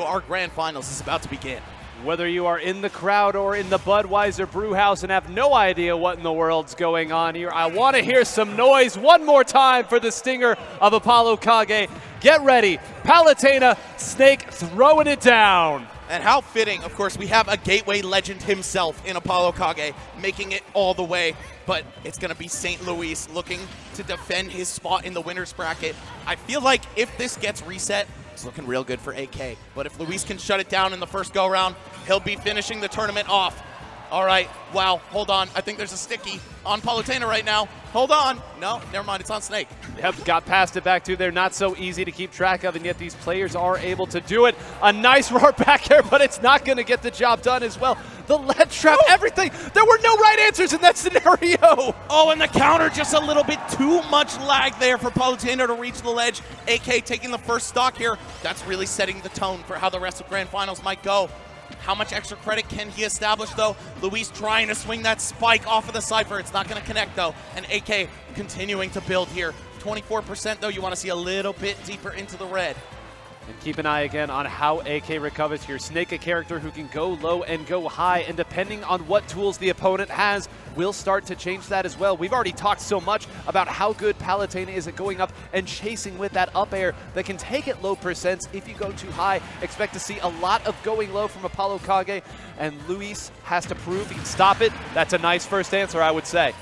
Our grand finals is about to begin. Whether you are in the crowd or in the Budweiser brew house and have no idea what in the world's going on here, I want to hear some noise one more time for the stinger of Apollokage. Get ready. Palutena, Snake throwing it down. And how fitting, of course, we have a Gateway legend himself in Apollokage, making it all the way. But it's going to be St. Louis looking to defend his spot in the winner's bracket. I feel like if this gets reset, it's looking real good for AK. But if Luis can shut it down in the first go-round, he'll be finishing the tournament off. All right, wow, hold on. I think there's a sticky on Palutena right now. Hold on. No, never mind, it's on Snake. Yep, got past it back to there. Not so easy to keep track of, and yet these players are able to do it. A nice roar back here, but it's not going to get the job done as well. The lead trap, everything. There were no right answers in that scenario. Oh, and the counter, just a little bit too much lag there for Palutena to reach the ledge. AK taking the first stock here. That's really setting the tone for how the rest of Grand Finals might go. How much extra credit can he establish, though? Luis trying to swing that spike off of the Cypher. It's not going to connect, though. And AK continuing to build here. 24%, though. You want to see a little bit deeper into the red. And keep an eye again on how AK recovers here. Snake, a character who can go low and go high, and depending on what tools the opponent has, will start to change that as well. We've already talked so much about how good Palutena is at going up and chasing with that up air that can take it low percents. If you go too high, expect to see a lot of going low from Apollokage, and Luis has to prove he can stop it. That's a nice first answer, I would say.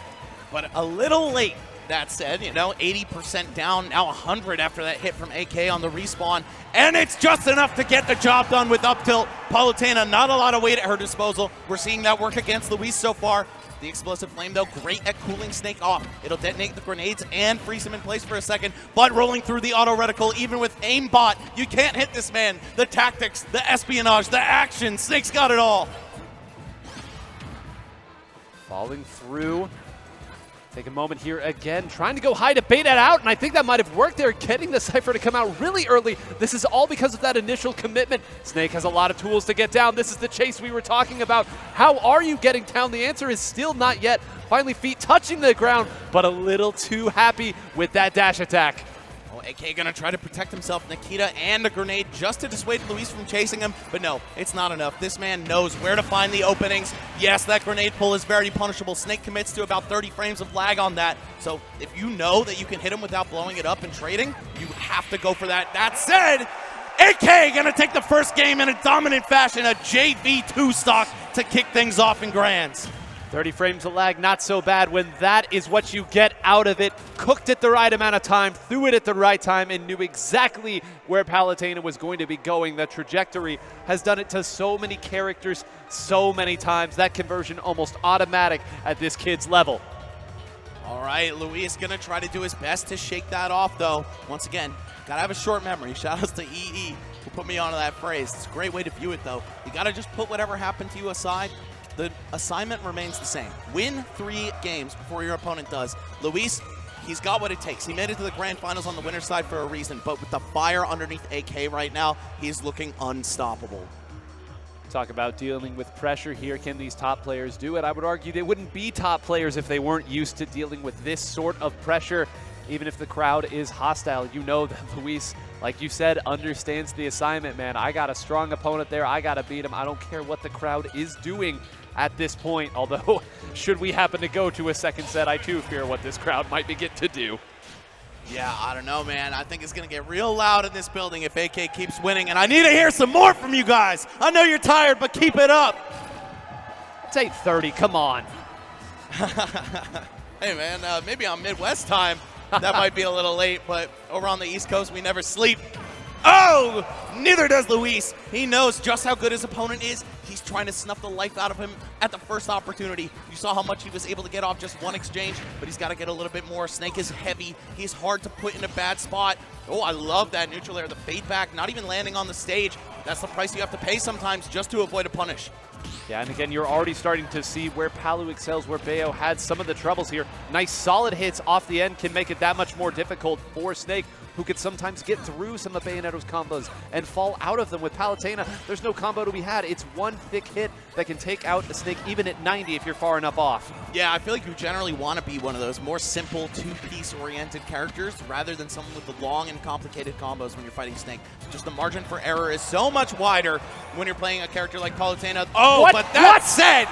But a little late. That said, 80% down, now 100 after that hit from AK on the respawn. And it's just enough to get the job done with up tilt. Palutena, not a lot of weight at her disposal. We're seeing that work against Luis so far. The explosive flame, though, great at cooling Snake off. It'll detonate the grenades and freeze him in place for a second. But rolling through the auto reticle, even with aimbot, you can't hit this man. The tactics, the espionage, the action, Snake's got it all. Falling through. Take a moment here again, trying to go high to bait it out, and I think that might have worked there, getting the Cypher to come out really early. This is all because of that initial commitment. Snake has a lot of tools to get down. This is the chase we were talking about. How are you getting down? The answer is still not yet. Finally, feet touching the ground, but a little too happy with that dash attack. AK gonna try to protect himself. Nikita and a grenade just to dissuade Luis from chasing him, but no, it's not enough. This man knows where to find the openings. Yes, that grenade pull is very punishable. Snake commits to about 30 frames of lag on that. So if you know that you can hit him without blowing it up and trading, you have to go for that. That said, AK gonna take the first game in a dominant fashion, a JV2 stock to kick things off in Grands. 30 frames of lag, not so bad when that is what you get out of it. Cooked it the right amount of time, threw it at the right time, and knew exactly where Palutena was going to be going. The trajectory has done it to so many characters so many times. That conversion almost automatic at this kid's level. All right, Luis gonna try to do his best to shake that off, though. Once again, gotta have a short memory. Shout outs to EE who put me onto that phrase. It's a great way to view it, though. You gotta just put whatever happened to you aside. The assignment remains the same. Win 3 games before your opponent does. Luis, he's got what it takes. He made it to the grand finals on the winner's side for a reason, but with the fire underneath AK right now, he's looking unstoppable. Talk about dealing with pressure here. Can these top players do it? I would argue they wouldn't be top players if they weren't used to dealing with this sort of pressure. Even if the crowd is hostile, you know that Luis, like you said, understands the assignment, man. I got a strong opponent there. I got to beat him. I don't care what the crowd is doing at this point. Although, should we happen to go to a second set, I too fear what this crowd might begin to do. Yeah, I don't know, man. I think it's going to get real loud in this building if AK keeps winning. And I need to hear some more from you guys. I know you're tired, but keep it up. It's 8:30. Come on. Hey, man, maybe on Midwest time. That might be a little late, but over on the East Coast, we never sleep. Oh, neither does Luis. He knows just how good his opponent is. He's trying to snuff the life out of him at the first opportunity. You saw how much he was able to get off just one exchange, but he's got to get a little bit more. Snake is heavy. He's hard to put in a bad spot. Oh, I love that neutral air, the fade back, not even landing on the stage. That's the price you have to pay sometimes just to avoid a punish. Yeah, and again, you're already starting to see where Palu excels, where Bayo had some of the troubles here. Nice solid hits off the end can make it that much more difficult for Snake, who could sometimes get through some of Bayonetto's combos and fall out of them with Palutena. Palutena, there's no combo to be had. It's one thick hit that can take out a Snake even at 90 if you're far enough off. Yeah, I feel like you generally want to be one of those more simple two-piece oriented characters rather than someone with the long and complicated combos when you're fighting Snake. Just the margin for error is so much wider when you're playing a character like Palutena. Oh, what? But that said,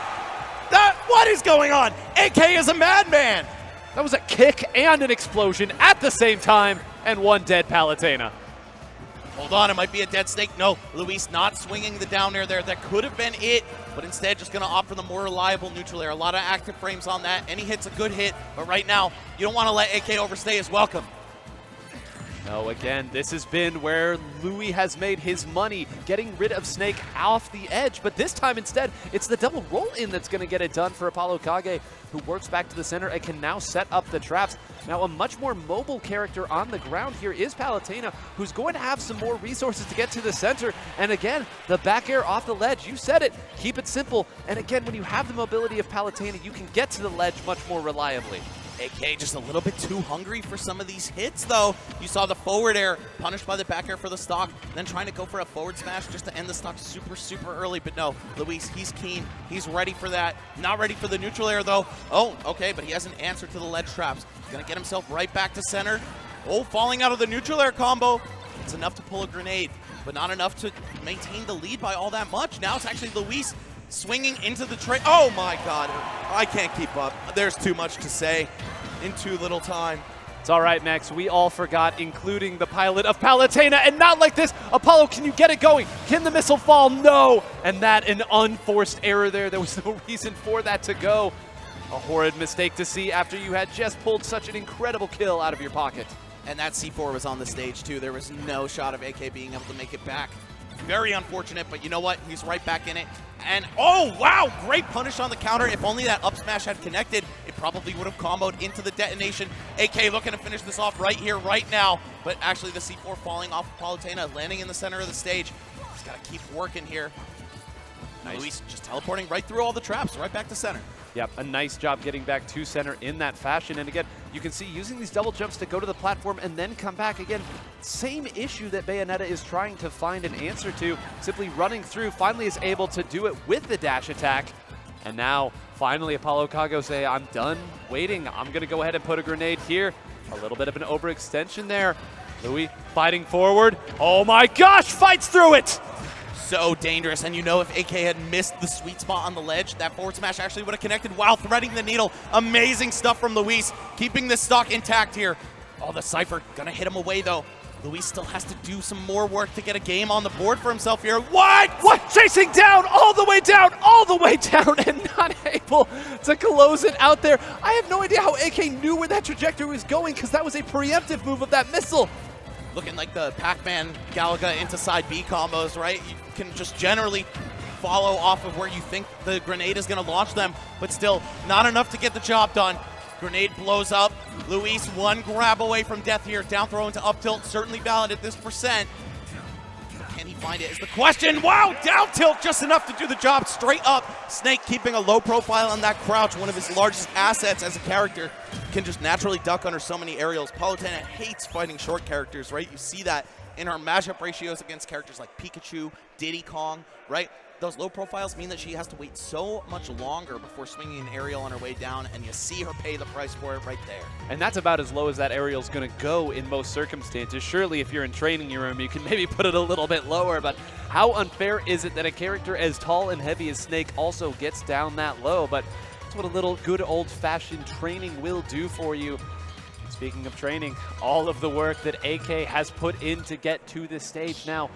what is going on? AK is a madman. That was a kick and an explosion at the same time, and one dead Palutena. Hold on, it might be a dead Snake. No, Luis not swinging the down air there. That could have been it, but instead just going to opt for the more reliable neutral air. A lot of active frames on that. Any hit's a good hit, but right now, you don't want to let AK overstay his welcome. No, again, this has been where Louis has made his money, getting rid of Snake off the edge. But this time, instead, it's the double roll-in that's going to get it done for Apollokage, who works back to the center and can now set up the traps. Now, a much more mobile character on the ground here is Palutena, who's going to have some more resources to get to the center. And again, the back air off the ledge, you said it, keep it simple. And again, when you have the mobility of Palutena, you can get to the ledge much more reliably. AK just a little bit too hungry for some of these hits, though. You saw the forward air punished by the back air for the stock, then trying to go for a forward smash just to end the stock super, super early. But no, Luis, he's keen. He's ready for that. Not ready for the neutral air, though. Oh, okay, but he has an answer to the ledge traps. He's going to get himself right back to center. Oh, falling out of the neutral air combo. It's enough to pull a grenade, but not enough to maintain the lead by all that much. Now it's actually Luis swinging into the tray. Oh my God, I can't keep up. There's too much to say in too little time. It's all right, Max. We all forgot, including the pilot of Palutena, and not like this. Apollo, can you get it going? Can the missile fall? No. And that an unforced error there. There was no reason for that to go. A horrid mistake to see after you had just pulled such an incredible kill out of your pocket. And that C4 was on the stage too. There was no shot of AK being able to make it back. Very unfortunate, but you know what? He's right back in it. And oh, wow, great punish on the counter. If only that up smash had connected, it probably would have comboed into the detonation. AK looking to finish this off right here, right now. But actually the C4 falling off of Palutena, landing in the center of the stage. Just got to keep working here. Nice. Luis just teleporting right through all the traps, right back to center. Yep, a nice job getting back to center in that fashion. And again, you can see using these double jumps to go to the platform and then come back again. Same issue that Bayonetta is trying to find an answer to. Simply running through, finally is able to do it with the dash attack. And now, finally, Apollokage say, I'm done waiting. I'm going to go ahead and put a grenade here. A little bit of an overextension there. Louis fighting forward. Oh my gosh, fights through it! So dangerous, and you know if AK had missed the sweet spot on the ledge, that forward smash actually would have connected while threading the needle. Amazing stuff from Luis, keeping this stock intact here. Oh, the Cypher gonna hit him away though. Luis still has to do some more work to get a game on the board for himself here. What? Chasing down, all the way down, and not able to close it out there. I have no idea how AK knew where that trajectory was going, because that was a preemptive move of that missile. Looking like the Pac-Man Galaga into side B combos, right? You can just generally follow off of where you think the grenade is going to launch them, but still not enough to get the job done. Grenade blows up. Luis one grab away from death here. Down throw into up tilt, certainly valid at this percent. Can he find it is the question. Wow, down tilt just enough to do the job straight up. Snake keeping a low profile on that crouch, one of his largest assets as a character. Can just naturally duck under so many aerials. Palutena hates fighting short characters, right? You see that in her matchup ratios against characters like Pikachu, Diddy Kong, right? Those low profiles mean that she has to wait so much longer before swinging an aerial on her way down, and you see her pay the price for it right there. And that's about as low as that aerial's going to go in most circumstances. Surely if you're in training room, you can maybe put it a little bit lower, but how unfair is it that a character as tall and heavy as Snake also gets down that low? But that's what a little good old-fashioned training will do for you. Speaking of training, all of the work that AK has put in to get to this stage now,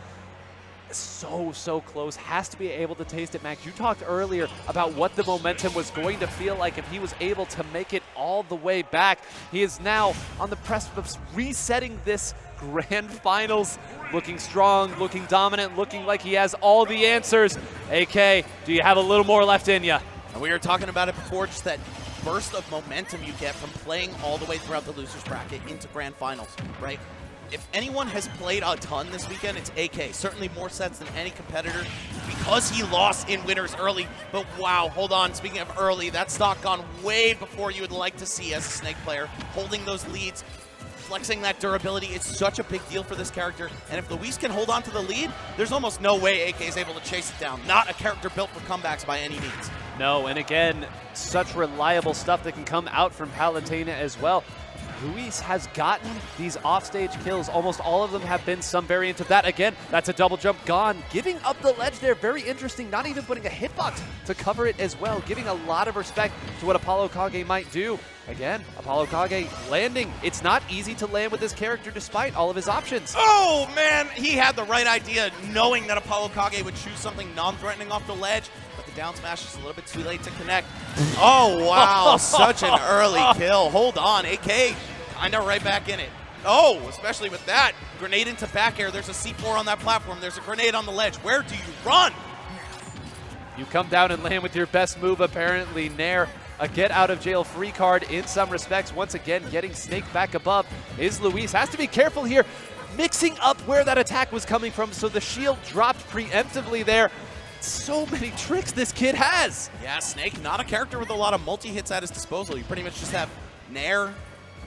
so close, has to be able to taste it. Max, you talked earlier about what the momentum was going to feel like if he was able to make it all the way back. He is now on the precipice of resetting this grand finals, looking strong, looking dominant, looking like he has all the answers. AK, do you have a little more left in you? And we were talking about it before, just that burst of momentum you get from playing all the way throughout the losers bracket into grand finals, right? If anyone has played a ton this weekend, it's AK. Certainly more sets than any competitor because he lost in winners early. But wow, hold on. Speaking of early, that stock gone way before you would like to see as a Snake player, holding those leads flexing that durability. It's such a big deal for this character. And if Luis can hold on to the lead, there's almost no way AK is able to chase it down. Not a character built for comebacks by any means. No, and again, such reliable stuff that can come out from Palutena as well. Luis has gotten these offstage kills. Almost all of them have been some variant of that. Again, that's a double jump gone. Giving up the ledge there, very interesting. Not even putting a hitbox to cover it as well. Giving a lot of respect to what Apollokage might do. Again, Apollokage landing. It's not easy to land with this character despite all of his options. Oh, man, he had the right idea, knowing that Apollokage would choose something non-threatening off the ledge. But the down smash is a little bit too late to connect. Oh, wow, such an early kill. Hold on, AK kind of right back in it. Oh, especially with that. Grenade into back air. There's a C4 on that platform. There's a grenade on the ledge. Where do you run? You come down and land with your best move, apparently. Nair, a get out of jail free card in some respects. Once again, getting Snake back above is Luis. Has to be careful here, mixing up where that attack was coming from, so the shield dropped preemptively there. So many tricks this kid has. Yeah, Snake, not a character with a lot of multi-hits at his disposal. You pretty much just have Nair,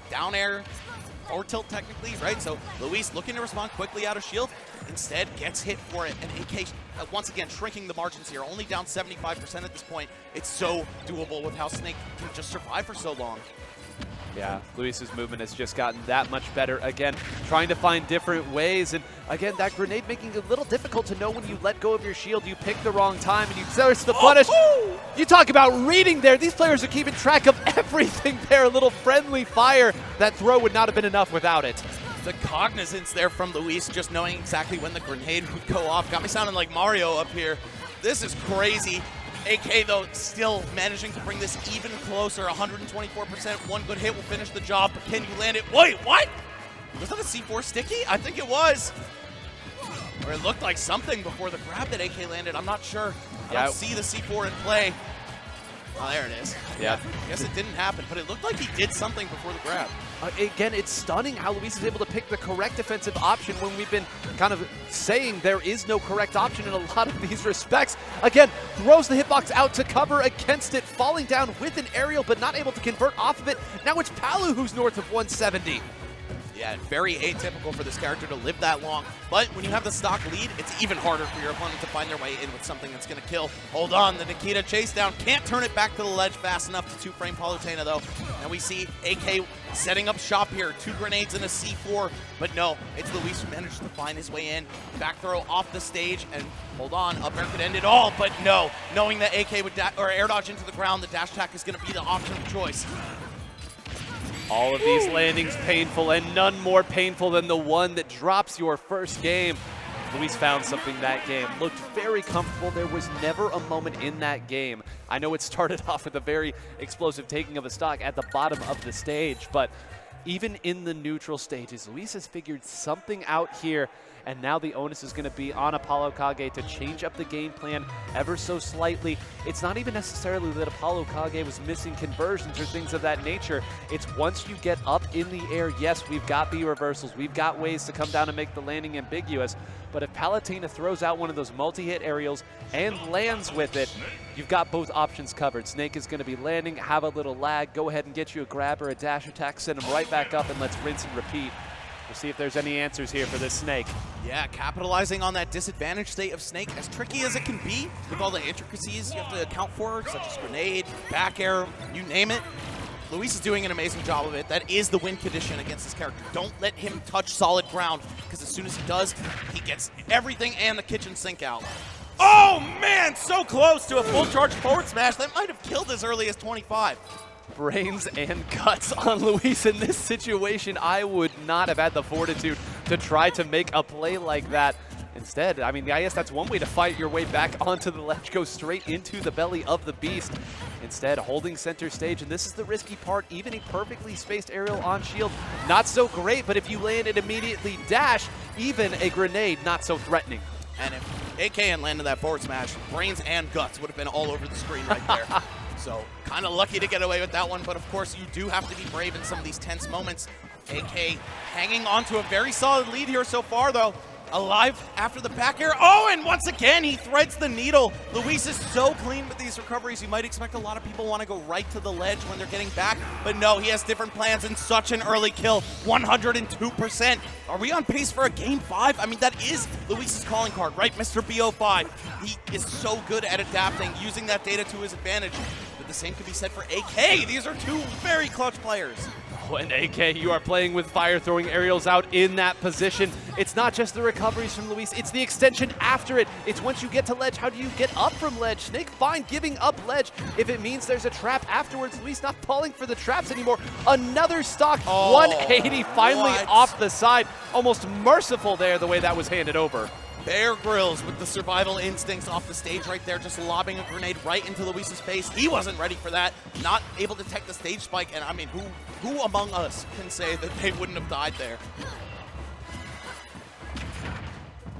down air, forward tilt technically, right? So Luis looking to respond quickly out of shield, instead gets hit for it. And AK, once again, shrinking the margins here, only down 75% at this point. It's so doable with how Snake can just survive for so long. Yeah, Luis's movement has just gotten that much better. Again, trying to find different ways. And again, that grenade making it a little difficult to know when you let go of your shield. You pick the wrong time and you force the punish. Oh, you talk about reading there. These players are keeping track of everything there. A little friendly fire. That throw would not have been enough without it. The cognizance there from Luis, just knowing exactly when the grenade would go off. Got me sounding like Mario up here. This is crazy. AK, though, still managing to bring this even closer. 124%. One good hit will finish the job, but can you land it? Wait, what? Was that a C4 sticky? I think it was. Or it looked like something before the grab that AK landed. I'm not sure. I don't see the C4 in play. Oh, there it is. Yeah. I guess it didn't happen, but it looked like he did something before the grab. Again, it's stunning how Luis is able to pick the correct defensive option when we've been kind of saying there is no correct option in a lot of these respects. Again, throws the hitbox out to cover against it, falling down with an aerial, but not able to convert off of it. Now it's Palu who's north of 170. Yeah, very atypical for this character to live that long. But when you have the stock lead, it's even harder for your opponent to find their way in with something that's going to kill. Hold on, the Nikita chase down. Can't turn it back to the ledge fast enough to two-frame Palutena, though. And we see AK setting up shop here. 2 grenades and a C4. But no, it's Luis who managed to find his way in. Back throw off the stage. And hold on, up air could end it all. But no, knowing that AK would air dodge into the ground, the dash attack is going to be the option of choice. All of these landings painful, and none more painful than the one that drops your first game. Luis found something that game. Looked very comfortable. There was never a moment in that game. I know it started off with a very explosive taking of a stock at the bottom of the stage, but even in the neutral stages, Luis has figured something out here, and now the onus is going to be on Apollokage to change up the game plan ever so slightly. It's not even necessarily that Apollokage was missing conversions or things of that nature. It's once you get up in the air, yes, we've got B reversals, we've got ways to come down and make the landing ambiguous, but if Palutena throws out one of those multi-hit aerials and lands with it, you've got both options covered. Snake is going to be landing, have a little lag, go ahead and get you a grab or a dash attack, send him right back up, and let's rinse and repeat. We'll see if there's any answers here for this Snake. Yeah, capitalizing on that disadvantaged state of Snake, as tricky as it can be, with all the intricacies you have to account for, such as grenade, back air, you name it. Luis is doing an amazing job of it. That is the win condition against this character. Don't let him touch solid ground, because as soon as he does, he gets everything and the kitchen sink out. Oh man, so close to a full charge forward smash. That might have killed as early as 25. Brains and guts on Luis in this situation. I would not have had the fortitude to try to make a play like that. Instead, I mean, I guess that's one way to fight your way back onto the ledge, go straight into the belly of the beast. Instead, holding center stage, and this is the risky part, even a perfectly spaced aerial on shield, not so great, but if you land it immediately dash, even a grenade, not so threatening. And if AK had landed that forward smash, brains and guts would have been all over the screen right there. So kind of lucky to get away with that one, but of course you do have to be brave in some of these tense moments. AK hanging on to a very solid lead here so far, though. alive after the back air. Oh, and once again, he threads the needle. Luis is so clean with these recoveries. You might expect a lot of people want to go right to the ledge when they're getting back, but no, he has different plans and such an early kill, 102%. Are we on pace for a game 5? I mean, that is Luis's calling card, right? Mr. BO5. He is so good at adapting, using that data to his advantage. But the same could be said for AK. These are two very clutch players. Oh, and AK, you are playing with fire, throwing aerials out in that position. It's not just the recoveries from Luis, it's the extension after it. It's once you get to ledge, how do you get up from ledge? Snake fine giving up ledge if it means there's a trap afterwards. Luis not falling for the traps anymore. Another stock, 180 finally off the side. Almost merciful there the way that was handed over. Bear Grylls with the survival instincts off the stage right there, just lobbing a grenade right into Luis's face. He wasn't ready for that, not able to detect the stage spike, and I mean, who among us can say that they wouldn't have died there?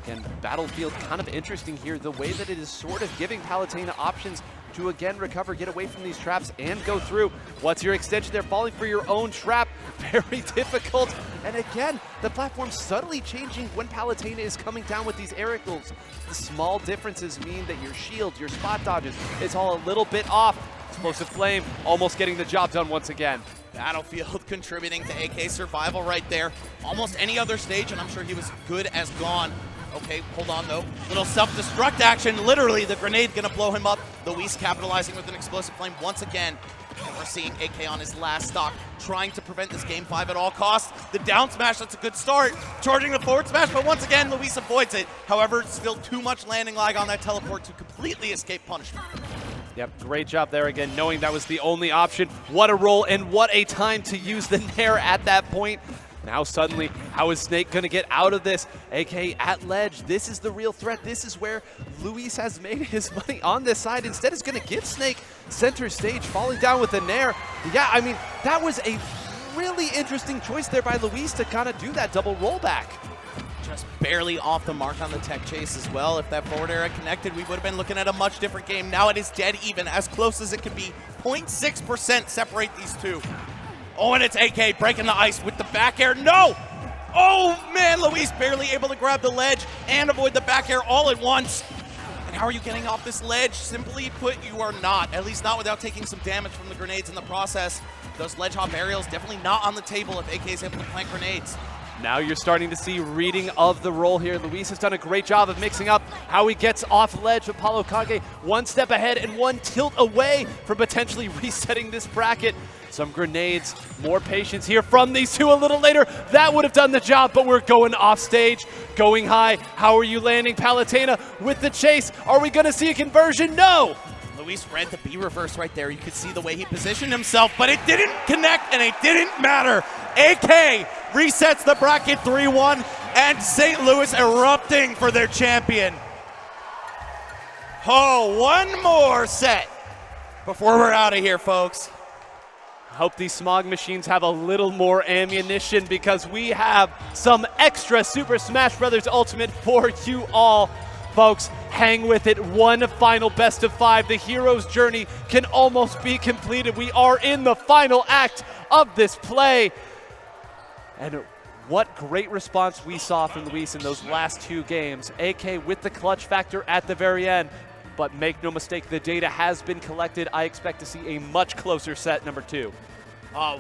Again, Battlefield kind of interesting here, the way that it is sort of giving Palutena options to again recover, get away from these traps, and go through. What's your extension there? Falling for your own trap. Very difficult. And again, the platform subtly changing when Palutena is coming down with these aerials. The small differences mean that your shield, your spot dodges, is all a little bit off. Explosive Flame almost getting the job done once again. Battlefield contributing to AK survival right there. Almost any other stage, and I'm sure he was good as gone. Okay, hold on though. Little self-destruct action. Literally, the grenade gonna blow him up. Luis capitalizing with an explosive flame once again. And we're seeing AK on his last stock, trying to prevent this game 5 at all costs. The down smash, that's a good start. Charging the forward smash, but once again, Luis avoids it. However, still too much landing lag on that teleport to completely escape punishment. Yep, great job there again, knowing that was the only option. What a roll and what a time to use the Nair at that point. Now suddenly, how is Snake going to get out of this? AK at ledge, this is the real threat. This is where Luis has made his money on this side. Instead, is going to give Snake center stage, falling down with the Nair. Yeah, I mean, that was a really interesting choice there by Luis to kind of do that double rollback. Just barely off the mark on the tech chase as well. If that forward air had connected, we would have been looking at a much different game. Now it is dead even, as close as it can be. 0.6% separate these two. Oh, and it's AK breaking the ice with the back air. No! Oh, man, Luis barely able to grab the ledge and avoid the back air all at once. And how are you getting off this ledge? Simply put, you are not. At least not without taking some damage from the grenades in the process. Those ledge hop aerials definitely not on the table if AK is able to plant grenades. Now you're starting to see reading of the roll here. Luis has done a great job of mixing up how he gets off ledge. Apollokage one step ahead and one tilt away from potentially resetting this bracket. Some grenades, more patience here from these two a little later. That would have done the job, but we're going off stage, going high. How are you landing, Palutena, with the chase? Are we going to see a conversion? No! Luis read the B reverse right there. You could see the way he positioned himself, but it didn't connect and it didn't matter. AK resets the bracket 3-1 and St. Louis erupting for their champion. Oh, one more set before we're out of here, folks. Hope these smog machines have a little more ammunition because we have some extra Super Smash Bros. Ultimate for you all. Folks, hang with it. One final best of 5. The hero's journey can almost be completed. We are in the final act of this play. And what great response we saw from Luis in those last 2 games. AK with the clutch factor at the very end. But make no mistake, the data has been collected. I expect to see a much closer set number 2.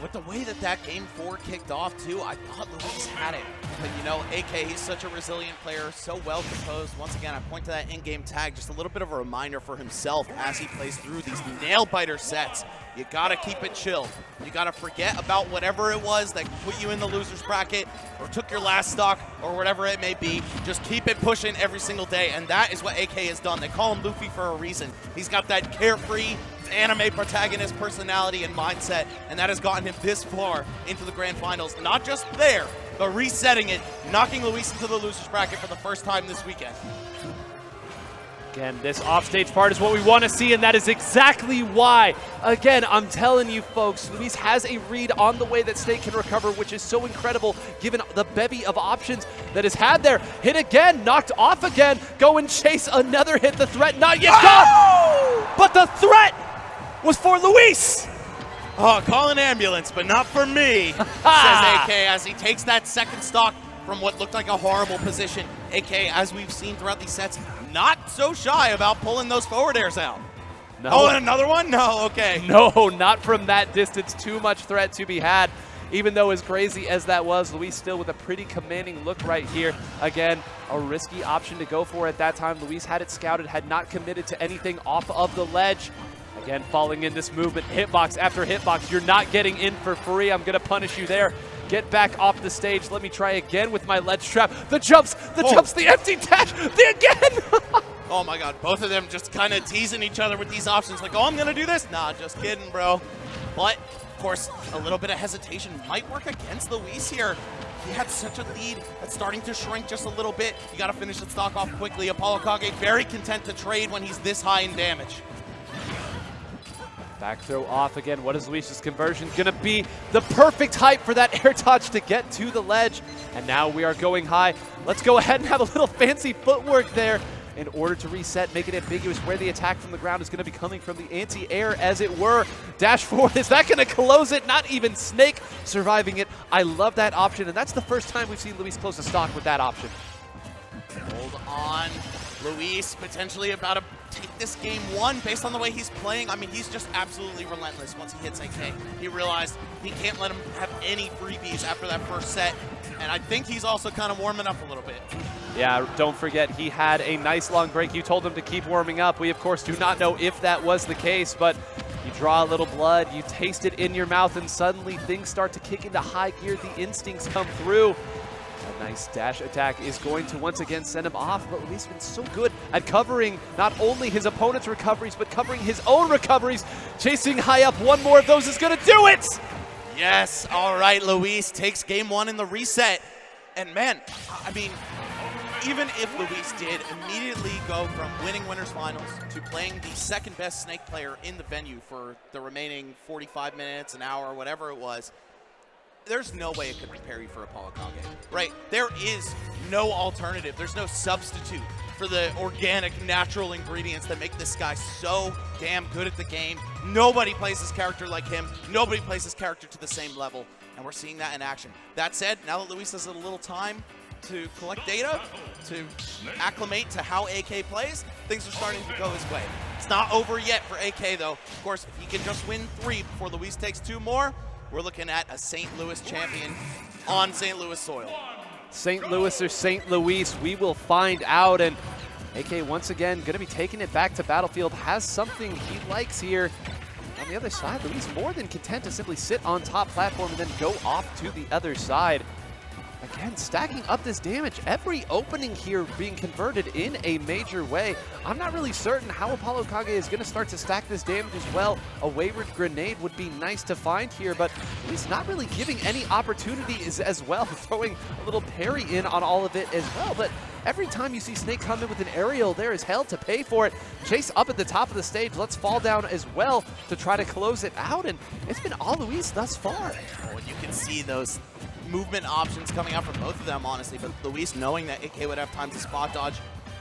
With the way that game 4 kicked off, too, I thought Luis had it. But, you know, AK, he's such a resilient player, so well composed. Once again, I point to that in-game tag, just a little bit of a reminder for himself as he plays through these nail-biter sets. You gotta keep it chill. You gotta forget about whatever it was that put you in the loser's bracket or took your last stock or whatever it may be. Just keep it pushing every single day, and that is what AK has done. They call him Luffy for a reason. He's got that carefree, anime protagonist personality and mindset, and that has gotten him this far into the grand finals. Not just there, but resetting it, knocking Luis into the loser's bracket for the first time this weekend. Again, this offstage part is what we want to see, and that is exactly why. Again, I'm telling you folks, Luis has a read on the way that Snake can recover, which is so incredible given the bevy of options that is had there. Hit again, knocked off again, go and chase another hit. The threat not yet gone, but the threat was for Luis. Oh, call an ambulance, but not for me, says AK as he takes that second stock from what looked like a horrible position. AK, as we've seen throughout these sets, not so shy about pulling those forward airs out. No. Oh, and another one? No, okay. No, not from that distance. Too much threat to be had. Even though as crazy as that was, Luis still with a pretty commanding look right here. Again, a risky option to go for at that time. Luis had it scouted, had not committed to anything off of the ledge. Again, falling in this movement, hitbox after hitbox. You're not getting in for free. I'm going to punish you there. Get back off the stage. Let me try again with my ledge trap. The jumps, the empty dash, again. Oh my god, both of them just kind of teasing each other with these options. Like, oh, I'm going to do this? Nah, just kidding, bro. But, of course, a little bit of hesitation might work against Luis here. He had such a lead that's starting to shrink just a little bit. You got to finish the stock off quickly. Apollokage very content to trade when he's this high in damage. Back throw off again. What is Luis's conversion going to be? The perfect height for that air dodge to get to the ledge. And now we are going high. Let's go ahead and have a little fancy footwork there in order to reset, make it ambiguous where the attack from the ground is going to be coming from, the anti-air as it were. Dash forward, is that going to close it? Not even Snake surviving it. I love that option, and that's the first time we've seen Luis close a stock with that option. Hold on. Luis potentially about to take this game one based on the way he's playing. I mean, he's just absolutely relentless once he hits AK. He realized he can't let him have any freebies after that first set. And I think he's also kind of warming up a little bit. Yeah, don't forget, he had a nice long break. You told him to keep warming up. We, of course, do not know if that was the case, but you draw a little blood, you taste it in your mouth, and suddenly things start to kick into high gear. The instincts come through. A nice dash attack is going to once again send him off, but Luis has been so good at covering not only his opponent's recoveries, but covering his own recoveries. Chasing high up, one more of those is going to do it! Yes, all right, Luis takes game one in the reset. And man, I mean, even if Luis did immediately go from winning winners finals to playing the second best Snake player in the venue for the remaining 45 minutes, an hour, whatever it was, there's no way it could prepare you for Apollokage, right? There is no alternative. There's no substitute for the organic, natural ingredients that make this guy so damn good at the game. Nobody plays his character like him. Nobody plays his character to the same level, and we're seeing that in action. That said, now that Luis has a little time to collect data, to acclimate to how AK plays, things are starting to go his way. It's not over yet for AK, though. Of course, if he can just win 3 before Luis takes 2 more, we're looking at a St. Louis champion on St. Louis soil. St. Louis or St. Louis, we will find out. And AK once again going to be taking it back to Battlefield, has something he likes here. On the other side, Luis more than content to simply sit on top platform and then go off to the other side. Again, stacking up this damage. Every opening here being converted in a major way. I'm not really certain how Apollokage is going to start to stack this damage as well. A wayward grenade would be nice to find here, but he's not really giving any opportunities as well. Throwing a little parry in on all of it as well, but every time you see Snake come in with an aerial, there is hell to pay for it. Chase up at the top of the stage. Let's fall down as well to try to close it out, and it's been all Luis thus far. Oh, and you can see those movement options coming out from both of them, honestly, but Luis, knowing that AK would have time to spot dodge,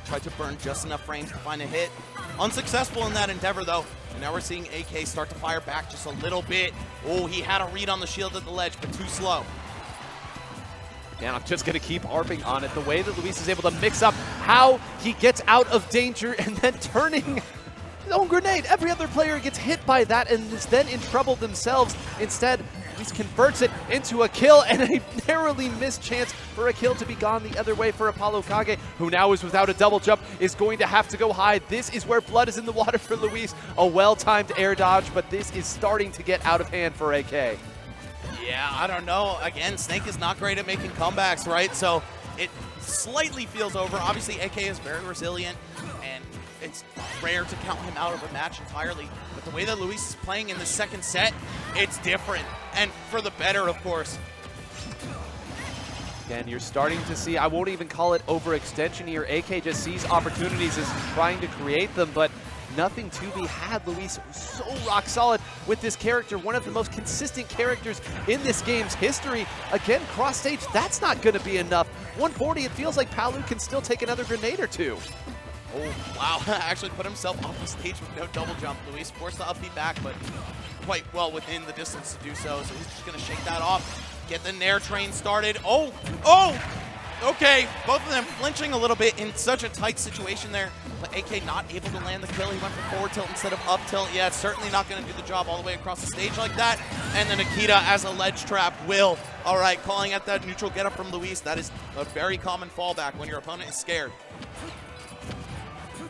tried to burn just enough frames to find a hit. Unsuccessful in that endeavor, though. And now we're seeing AK start to fire back just a little bit. Oh, he had a read on the shield at the ledge, but too slow. And I'm just going to keep harping on it. The way that Luis is able to mix up how he gets out of danger and then turning his own grenade. Every other player gets hit by that and is then in trouble themselves. Instead, Luis converts it into a kill, and a narrowly missed chance for a kill to be gone the other way for Apollokage, who now is without a double jump, is going to have to go high. This is where blood is in the water for Luis. A well-timed air dodge, but this is starting to get out of hand for AK. Yeah, I don't know. Again, Snake is not great at making comebacks, right? So it slightly feels over. Obviously, AK is very resilient, and it's rare to count him out of a match entirely. But the way that Luis is playing in the second set, it's different. And for the better, of course. Again, you're starting to see, I won't even call it overextension here. AK just sees opportunities as trying to create them, but nothing to be had. Luis so rock solid with this character, one of the most consistent characters in this game's history. Again, cross stage, that's not going to be enough. 140, it feels like Palu can still take another grenade or two. Oh, wow. Actually put himself off the stage with no double jump. Luis forced the upbeat back, but quite well within the distance to do so. So he's just going to shake that off, get the Nair train started. Oh! Okay, both of them flinching a little bit in such a tight situation there, but AK not able to land the kill. He went for forward tilt instead of up tilt. Yeah, it's certainly not going to do the job all the way across the stage like that. And then Nikita as a ledge trap will. All right, calling out that neutral get up from Luis. That is a very common fallback when your opponent is scared.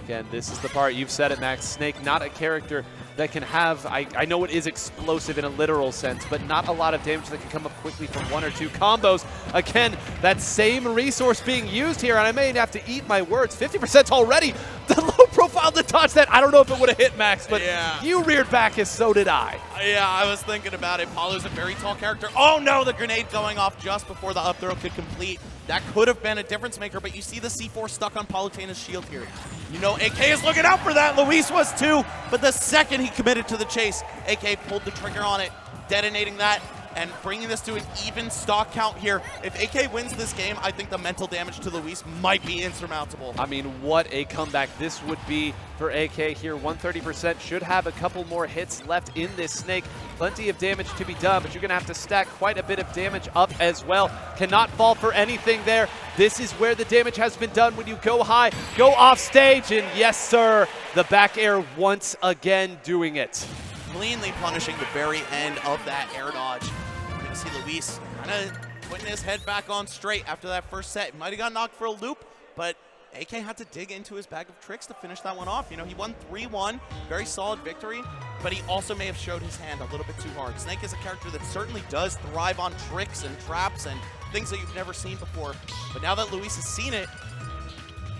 Again, this is the part, you've said it, Max. Snake, not a character that can have, I know it is explosive in a literal sense, but not a lot of damage that can come up quickly from one or two combos. Again, that same resource being used here, and I may have to eat my words. 50% already. The low profile to dodge that, I don't know if it would have hit, Max, but yeah. You reared back as so did I. Yeah, I was thinking about it. Palu's a very tall character. Oh no, the grenade going off just before the up throw could complete. That could have been a difference maker, but you see the C4 stuck on Palutena's shield here. You know AK is looking out for that. Luis was too, but the second he committed to the chase, AK pulled the trigger on it, detonating that, and bringing this to an even stock count here. If AK wins this game, I think the mental damage to Luis might be insurmountable. I mean, what a comeback this would be for AK here. 130%, should have a couple more hits left in this Snake. Plenty of damage to be done, but you're gonna have to stack quite a bit of damage up as well. Cannot fall for anything there. This is where the damage has been done when you go high, go off stage, and yes, sir, the back air once again doing it. Cleanly punishing the very end of that air dodge. You're going to see Luis kind of putting his head back on straight after that first set. He might have got knocked for a loop, but AK had to dig into his bag of tricks to finish that one off. You know, he won 3-1, very solid victory, but he also may have showed his hand a little bit too hard. Snake is a character that certainly does thrive on tricks and traps and things that you've never seen before. But now that Luis has seen it,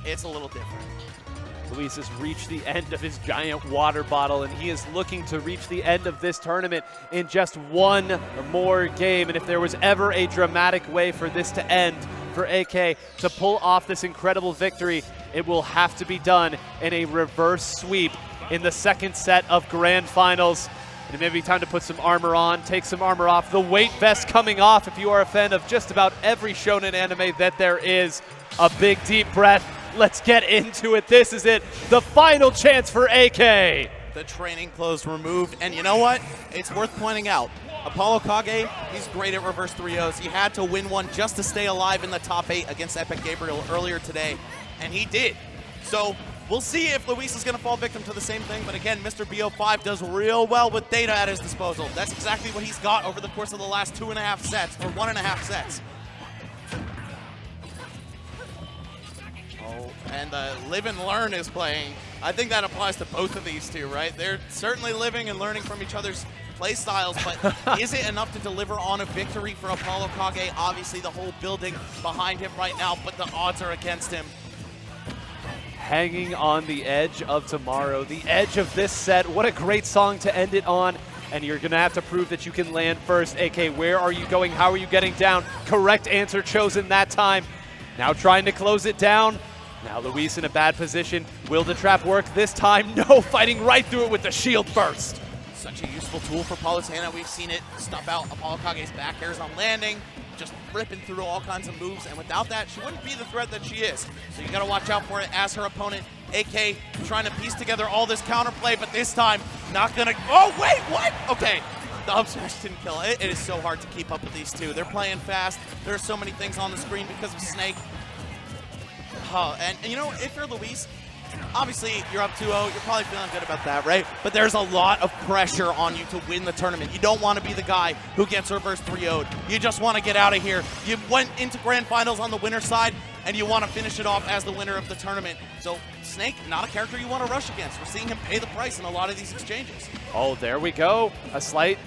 it's a little different. Luis has reached the end of his giant water bottle, and he is looking to reach the end of this tournament in just one more game. And if there was ever a dramatic way for this to end, for AK to pull off this incredible victory, it will have to be done in a reverse sweep in the second set of Grand Finals. And it may be time to put some armor on, take some armor off. The weight vest coming off if you are a fan of just about every shonen anime that there is. A big deep breath. Let's get into it. This is it. The final chance for AK. The training clothes removed. And you know what? It's worth pointing out. Apollokage, he's great at reverse 3-0s. He had to win one just to stay alive in the top 8 against Epic Gabriel earlier today. And he did. So we'll see if Luis is going to fall victim to the same thing. But again, Mr. BO5 does real well with data at his disposal. That's exactly what he's got over the course of the last 2.5 sets, or 1.5 sets. And Live and Learn is playing. I think that applies to both of these two, right? They're certainly living and learning from each other's play styles, but is it enough to deliver on a victory for Apollokage? Obviously, the whole building behind him right now, but the odds are against him. Hanging on the edge of tomorrow, the edge of this set. What a great song to end it on. And you're going to have to prove that you can land first. AK, where are you going? How are you getting down? Correct answer chosen that time. Now trying to close it down. Now Luis in a bad position. Will the trap work this time? No, fighting right through it with the shield burst. Such a useful tool for Palutena. We've seen it stuff out Apollokage's back airs on landing, just ripping through all kinds of moves, and without that, she wouldn't be the threat that she is. So you gotta watch out for it as her opponent, AK, trying to piece together all this counterplay, but this time, not gonna, oh wait, what? Okay, the up smash didn't kill it. It is so hard to keep up with these two. They're playing fast. There are so many things on the screen because of Snake. And you know, if you're Luis, obviously you're up 2-0, you're probably feeling good about that, right? But there's a lot of pressure on you to win the tournament. You don't want to be the guy who gets reverse 3-0'd. You just want to get out of here. You went into Grand Finals on the winner's side, and you want to finish it off as the winner of the tournament. So Snake, not a character you want to rush against. We're seeing him pay the price in a lot of these exchanges. Oh, there we go. A slight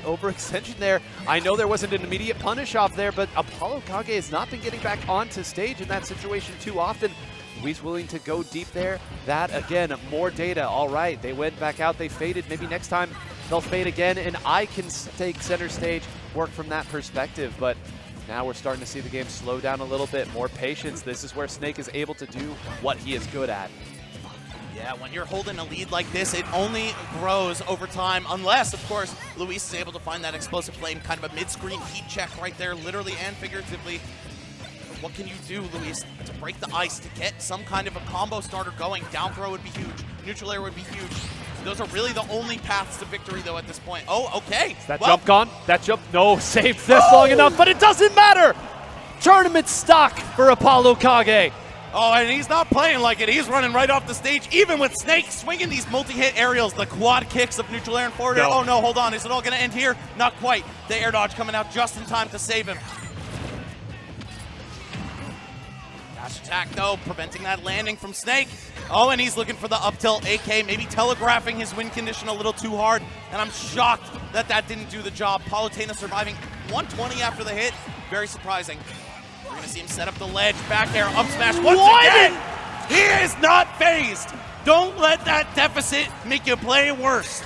overextension there. I know there wasn't an immediate punish off there, but Apollokage has not been getting back onto stage in that situation too often. Luis willing to go deep there. That, again, more data. All right, they went back out, they faded. Maybe next time they'll fade again, and I can take center stage, work from that perspective. But now we're starting to see the game slow down a little bit. More patience. This is where Snake is able to do what he is good at. Yeah, when you're holding a lead like this, it only grows over time, unless, of course, Luis is able to find that explosive flame, kind of a mid-screen heat check right there, literally and figuratively. What can you do, Luis, to break the ice, to get some kind of a combo starter going? Down throw would be huge. Neutral air would be huge. Those are really the only paths to victory, though, at this point. Oh, okay. Is that jump gone? That jump, no, saved this long enough, but it doesn't matter. tournament stock for Apollokage. Oh, and he's not playing like it. He's running right off the stage, even with Snake swinging these multi-hit aerials, the quad kicks of neutral air and forward air. No. Oh no, hold on. Is it all going to end here? Not quite. The air dodge coming out just in time to save him. Dash attack, though, preventing that landing from Snake. Oh, and he's looking for the up tilt. AK maybe telegraphing his win condition a little too hard, and I'm shocked that that didn't do the job. Palutena surviving 120 after the hit. Very surprising. We're going to see him set up the ledge, back air, up smash once again. He is not phased. Don't let that deficit make you play worse.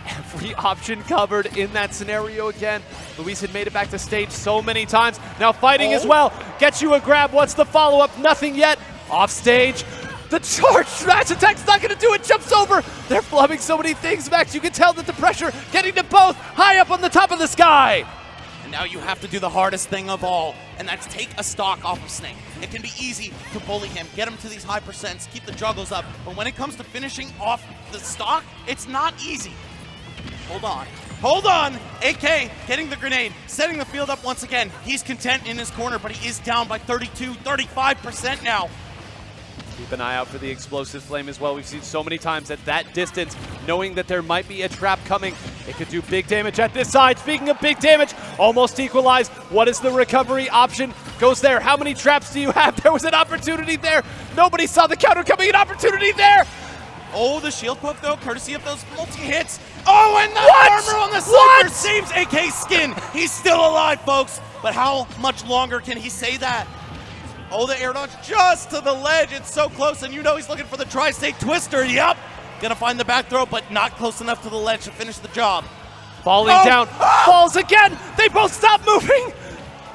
Every option covered in that scenario again. Luis had made it back to stage so many times. Now fighting as well. Gets you a grab. What's the follow-up? Nothing yet. Off stage. The charge smash attack's not going to do it. Jumps over. They're flubbing so many things, Max. You can tell that the pressure getting to both high up on the top of the sky. And now you have to do the hardest thing of all, and that's take a stock off of Snake. It can be easy to bully him, get him to these high percents, keep the juggles up, but when it comes to finishing off the stock, it's not easy. Hold on. Hold on! AK getting the grenade, setting the field up once again. He's content in his corner, but he is down by 35% now. Keep an eye out for the explosive flame as well. We've seen so many times at that distance, knowing that there might be a trap coming. It could do big damage at this side. Speaking of big damage, almost equalized. What is the recovery option? Goes there. How many traps do you have? There was an opportunity there. Nobody saw the counter coming. An opportunity there. Oh, the shield poke, though, courtesy of those multi-hits. Oh, and the armor on the Cypher saves AK's skin. He's still alive, folks. But how much longer can he say that? Oh, the air dodge just to the ledge. It's so close, and you know he's looking for the tri-state twister. Yep. Gonna find the back throw, but not close enough to the ledge to finish the job. Falling down. Falls again. They both stop moving.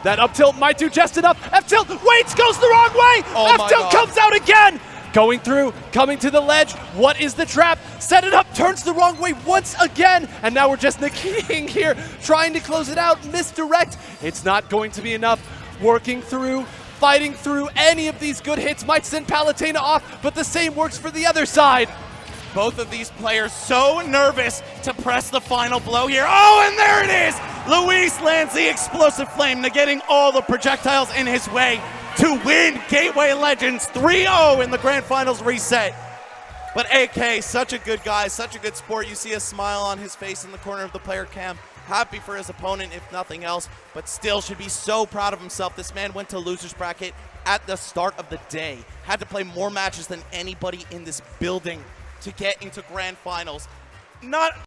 That up tilt might do just enough. F tilt waits, goes the wrong way. Oh F tilt comes out again. Going through, coming to the ledge. What is the trap? Set it up, turns the wrong way once again. And now we're just Nikiing here, trying to close it out. Misdirect. It's not going to be enough. Working through, fighting through. Any of these good hits might send Palutena off, but the same works for the other side. Both of these players so nervous to press the final blow here. Oh, and there it is! Luis lands the explosive flame, negating all the projectiles in his way to win Gateway Legends 3-0 in the Grand Finals reset. But AK, such a good guy, such a good sport. You see a smile on his face in the corner of the player cam. Happy for his opponent, if nothing else, but still should be so proud of himself. This man went to loser's bracket at the start of the day. Had to play more matches than anybody in this building to get into Grand Finals. Not